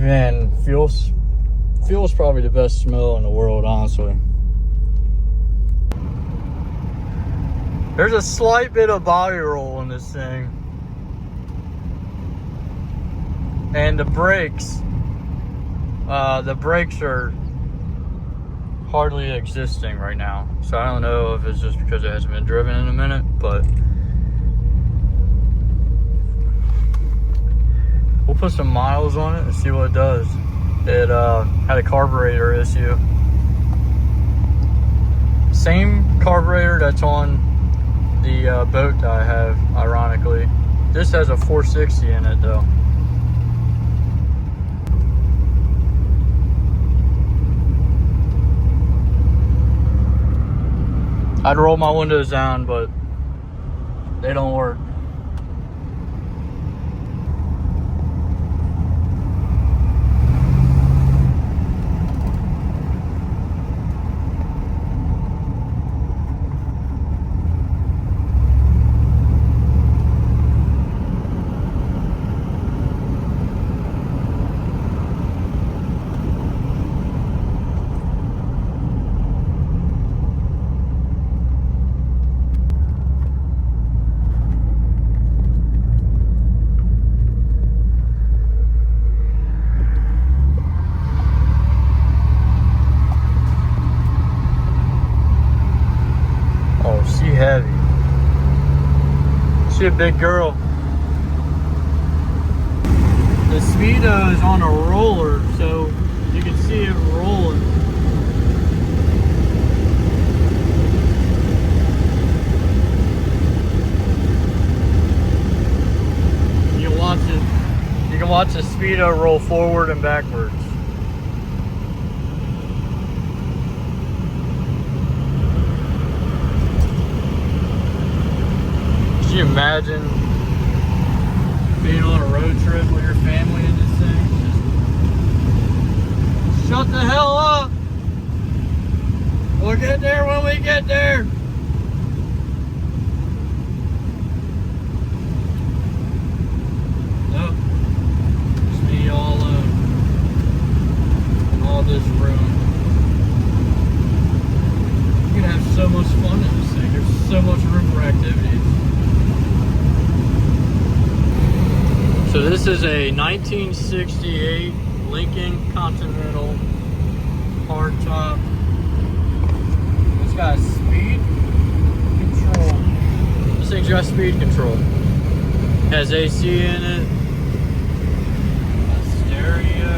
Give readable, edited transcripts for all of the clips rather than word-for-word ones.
Man, fuel's probably the best smell in the world, honestly. There's a slight bit of body roll in this thing. And the brakes are hardly existing right now. So I don't know if it's just because it hasn't been driven in a minute, but we'll put some miles on it and see what it does. It had a carburetor issue. Same carburetor that's on the boat that I have, ironically. This has a 460 in it though. I'd roll my windows down, but they don't work. Heavy. She a big girl. The Speedo is on a roller, so you can see it rolling. You can watch the Speedo roll forward and backwards. Can you imagine being on a road trip with your family in this thing? Just shut the hell up! We'll get there when we get there! Nope. Just me all alone. In all this room. You can have so much fun in this thing. There's so much room for activities. So this is a 1968 Lincoln Continental hardtop. It's got speed control. This thing's got speed control. Has AC in it. A stereo.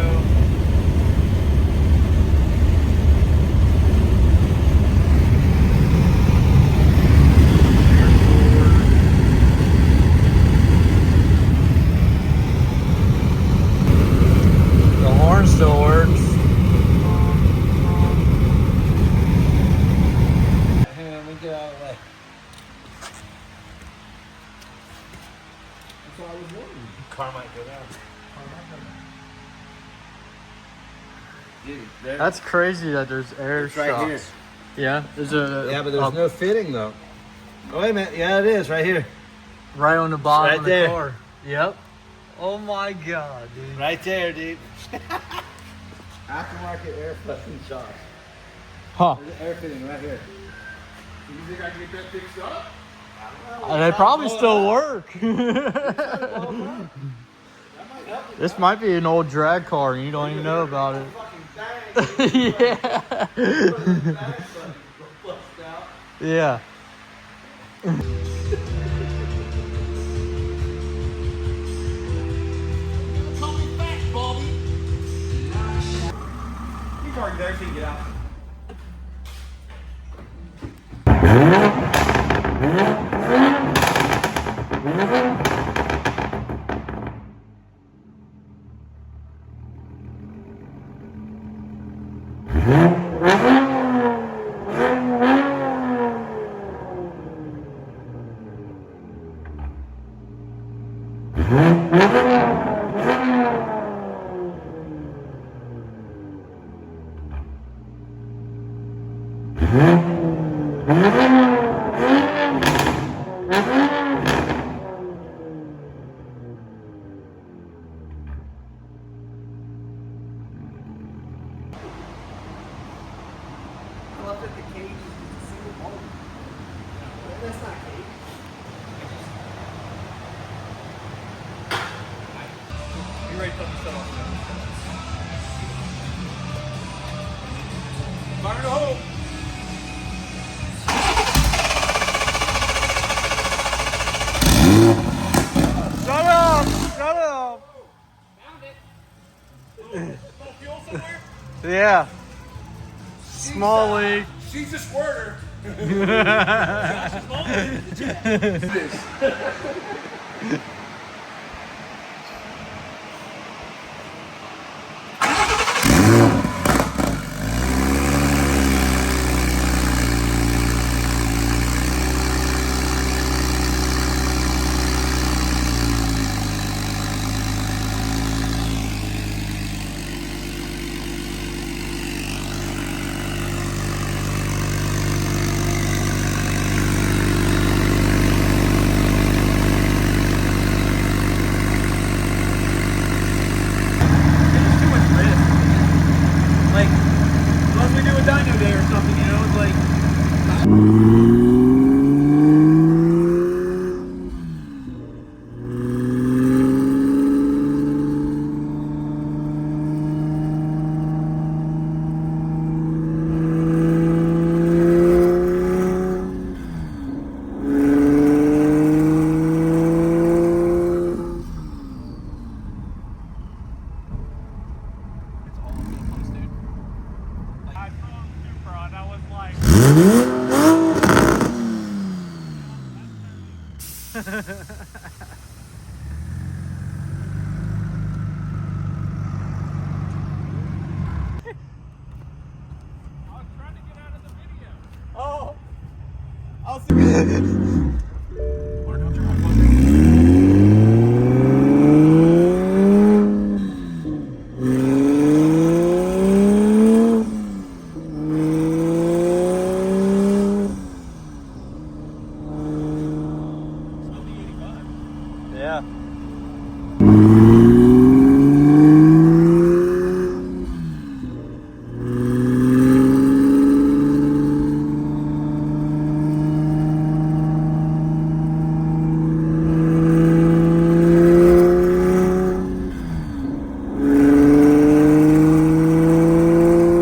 Still works. Hang on, let me get out of the way. That's what I was wondering. Car might go down. Dude, That's crazy that there's air it's right here. shocks. Yeah, there's a Yeah, but there's no fitting though. Oh, wait a minute. Yeah, it is right here. right on the bottom Right of the there. car. Yep. Oh my god, dude. Right there, dude. Aftermarket air flushing shocks. Huh. There's an air fitting right here. You think I can get that fixed up? I don't know. They probably still work. This might be an old drag car and you don't even know about it. Yeah. Yeah. There, so you get out. cage, it's a single bolt. That's not a cage. You ready to put the stuff on? Fire the hole. Shut up! Shut up! Found it. Little fuel somewhere? Yeah. Small leak. She's a squirter. Unless we do a dyno day or something, you know, it's like. Oh, I'll see.